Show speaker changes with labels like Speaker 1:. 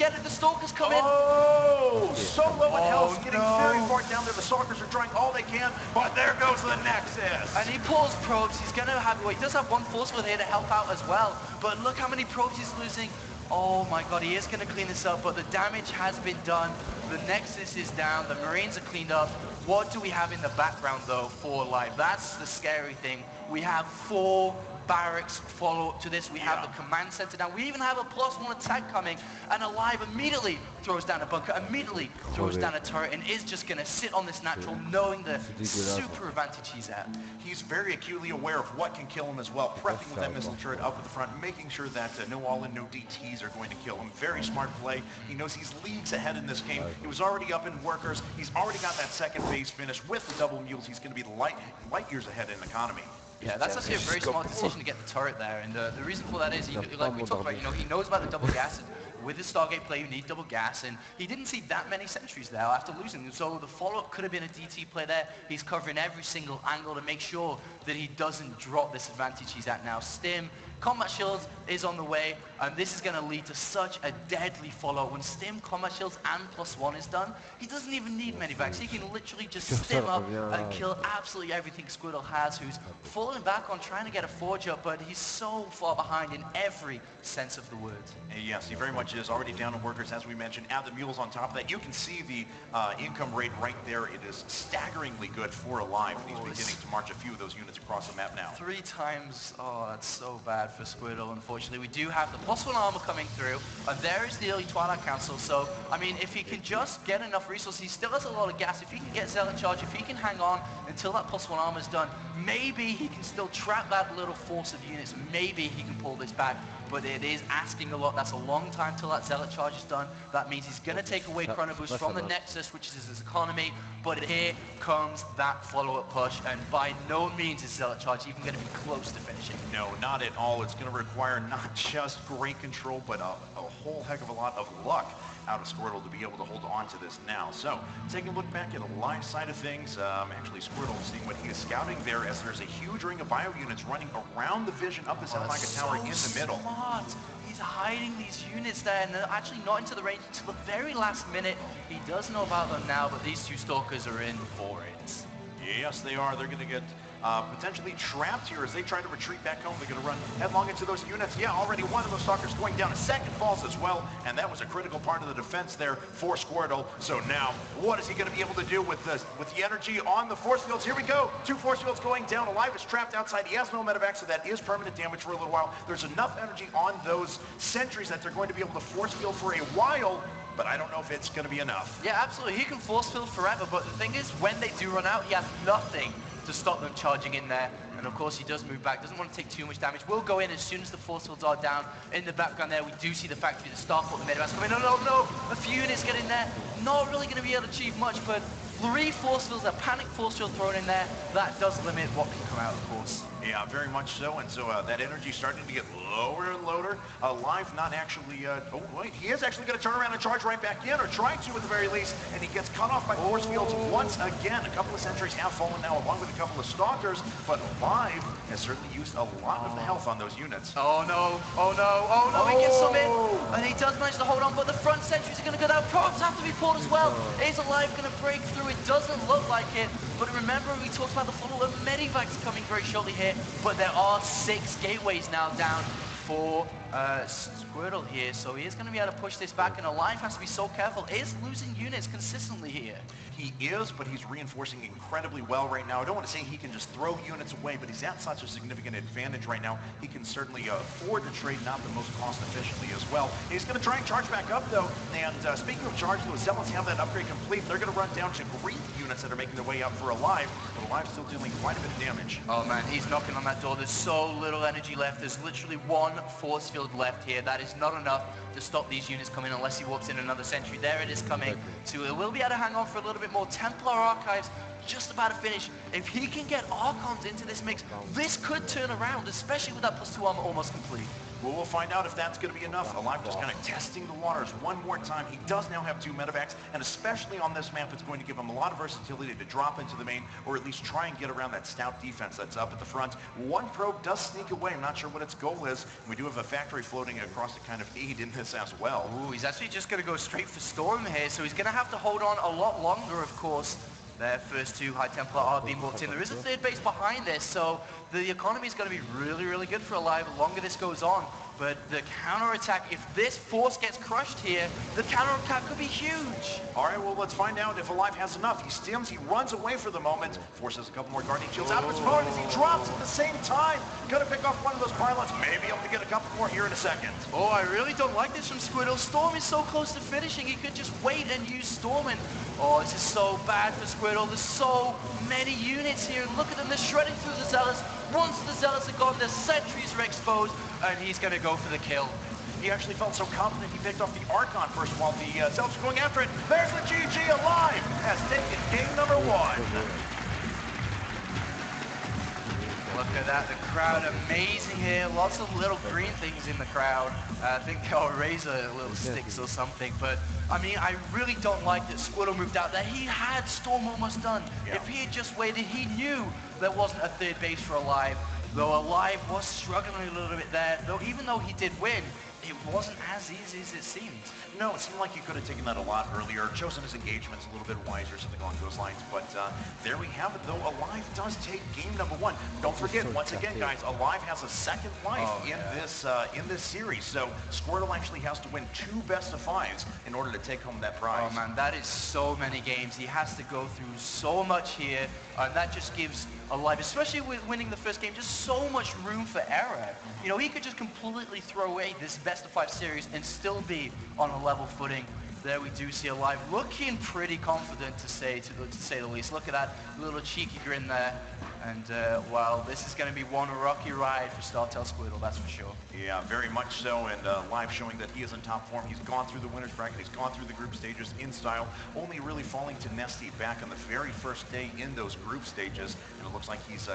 Speaker 1: get it, the Stalkers come in.
Speaker 2: Oh, so low in health, getting very far down there. The Stalkers are trying all they can, but there goes the Nexus.
Speaker 1: And he pulls probes, he's gonna have, well, he does have one force field here to help out as well, but look how many probes he's losing. Oh my god, he is gonna clean this up, but the damage has been done. The Nexus is down, the Marines are cleaned up. What do we have in the background though for Live? That's the scary thing. We have 4 barracks follow up to this. We have the command center down. We even have a +1 attack coming, and Alive immediately throws down a bunker, immediately throws down a turret, and is just going to sit on this natural, knowing the super advantage he's at.
Speaker 2: He's very acutely aware of what can kill him as well, prepping with that missile turret up at the front, making sure that no all-in, no DTs are going to kill him. Very smart play. He knows he's leagues ahead in this game. He was already up in workers. He's already got that second phase finish. With the double mules, he's going to be light years ahead in economy.
Speaker 1: Yeah, that's actually a very smart decision to get the turret there, and the reason for that is, like we talked about, he knows about the double gas. With his Stargate play, you need double gas, and he didn't see that many sentries there after losing. So the follow-up could have been a DT play there. He's covering every single angle to make sure that he doesn't drop this advantage he's at now. Stim, Combat Shields is on the way, and this is going to lead to such a deadly follow-up. When Stim, Combat Shields, and +1 is done, he doesn't even need many vacs. He can literally just stim up and kill absolutely everything Squirtle has, who's falling back on trying to get a forge up, but he's so far behind in every sense of the word.
Speaker 2: Yes, he very much is already down to workers, as we mentioned. Add the mules on top of that. You can see the income rate right there. It is staggeringly good for Alive, and he's beginning to march a few of those units across the map now.
Speaker 1: 3 times, oh, that's so bad for Squirtle, unfortunately. We do have the +1 armor coming through, and there is the early Twilight Council, so, I mean, if he can just get enough resources, he still has a lot of gas. If he can get Zealot Charge, if he can hang on until that +1 armor is done, maybe he can still trap that little force of units, maybe he can pull this back, but it is asking a lot. That's a long time till that Zealot Charge is done. That means he's going to take away Chrono Boost from the Nexus, which is his economy, but here comes that follow-up push, and by no means is Zealot Charge even going to be close to finishing.
Speaker 2: No, not at all. It's going to require not just great control, but a whole heck of a lot of luck out of Squirtle to be able to hold on to this now. So, taking a look back at the live side of things, actually Squirtle seeing what he is scouting there, as there's a huge ring of bio units running around the vision of the Salamanca Tower in the middle.
Speaker 1: Smart. He's hiding these units there, and they're actually not into the range until the very last minute. He does know about them now, but these 2 Stalkers are in for it.
Speaker 2: Yes, they are. They're going to get potentially trapped here as they try to retreat back home. They're going to run headlong into those units. Yeah, already one of those Stalkers going down. A second falls as well, and that was a critical part of the defense there for Squirtle. So now, what is he going to be able to do with the energy on the force fields? Here we go. 2 force fields going down. Alive is trapped outside. He has no medevac, so that is permanent damage for a little while. There's enough energy on those sentries that they're going to be able to force field for a while, but I don't know if it's going to be enough.
Speaker 1: Yeah, absolutely. He can force field forever, but the thing is, when they do run out, he has nothing to stop them charging in there. And of course, he does move back, doesn't want to take too much damage. We'll go in as soon as the force fields are down. In the background there, we do see the factory, the starport, the medevac's coming. No. A few units get in there. Not really going to be able to achieve much, but 3 force fields, a panic force field thrown in there. That does limit what can come out, of course.
Speaker 2: Yeah, very much so, and so that energy starting to get lower and lower. Alive not actually, oh wait, he is actually going to turn around and charge right back in, or trying to at the very least, and he gets cut off by force fields once again. A couple of sentries have fallen now, along with a couple of Stalkers, but Alive has certainly used a lot of the health on those units.
Speaker 1: Oh no, he gets some in, and he does manage to hold on, but the front sentries are going to go down. Probes have to be pulled as well. Is Alive going to break through? It doesn't look like it, but remember, we talked about the follow-up medevac's coming very shortly here. But there are 6 gateways now down for Squirtle here, so he is going to be able to push this back, and Alive has to be so careful. Is losing units consistently here.
Speaker 2: He is, but he's reinforcing incredibly well right now. I don't want to say he can just throw units away, but he's at such a significant advantage right now. He can certainly afford to trade not the most cost efficiently as well. He's going to try and charge back up though, and speaking of charge, the Zealots have that upgrade complete. They're going to run down to Greek units that are making their way up for Alive, but Alive's still dealing quite a bit of damage.
Speaker 1: Oh man, he's knocking on that door. There's so little energy left. There's literally 1 force field left here. That is not enough to stop these units coming unless he walks in another sentry. There it is coming. So it will be able to hang on for a little bit more. Templar Archives just about to finish. If he can get Archons into this mix, this could turn around, especially with that +2 armor almost complete.
Speaker 2: Well, we'll find out if that's going to be enough. Alive just kind of testing the waters one more time. He does now have 2 medevacs, and especially on this map, it's going to give him a lot of versatility to drop into the main, or at least try and get around that stout defense that's up at the front. One probe does sneak away. I'm not sure what its goal is. We do have a factory floating across to kind of aid in this as well.
Speaker 1: Ooh, he's actually just going to go straight for Storm here, so he's going to have to hold on a lot longer, of course. Their first 2 High Templar are being walked in. There is a 3rd base behind this, so the economy is going to be really, really good for Alive the longer this goes on. But the counterattack, if this force gets crushed here, the counterattack could be huge.
Speaker 2: All right, well, let's find out if Alive has enough. He stems, he runs away for the moment, forces a couple more Guardian Shields out of his phone as he drops at the same time. Gonna pick off one of those pylons, maybe able to get a couple more here in a second.
Speaker 1: Oh, I really don't like this from Squirtle. Storm is so close to finishing, he could just wait and use Storm. And oh, this is so bad for Squirtle. There's so many units here. Look at them, they're shredding through the Zealots. Once the Zealots are gone, the sentries are exposed, and he's gonna go for the kill.
Speaker 2: He actually felt so confident he picked off the Archon first while the Zealots were going after it. There's the GG. Alive has taken game number 1.
Speaker 1: Look at that, the crowd amazing here. Lots of little green things in the crowd. I think they'll raise little sticks or something. But I mean, I really don't like that Squirtle moved out there. He had Storm almost done. Yeah. If he had just waited, he knew there wasn't a 3rd base for Alive. Though Alive was struggling a little bit there. Though even though he did win, it wasn't as easy as it seemed.
Speaker 2: No, it seemed like he could have taken that a lot earlier, chosen his engagements a little bit wiser, something along those lines. But there we have it, though. Alive does take game number 1. Don't forget, once again, guys, Alive has a second life in this series. So Squirtle actually has to win 2 best-of-5s in order to take home that prize.
Speaker 1: Oh man, that is so many games. He has to go through so much here, and that just gives Alive, especially with winning the first game, just so much room for error. You know, he could just completely throw away this best-of-5 series and still be on a level footing. There we do see Alive looking pretty confident, to say the least. Look at that little cheeky grin there. And well, this is going to be one rocky ride for StarTel Squirtle, that's for sure.
Speaker 2: Yeah, very much so. And Live showing that he is in top form. He's gone through the winner's bracket. He's gone through the group stages in style, only really falling to Nesty back on the very first day in those group stages. And it looks like he's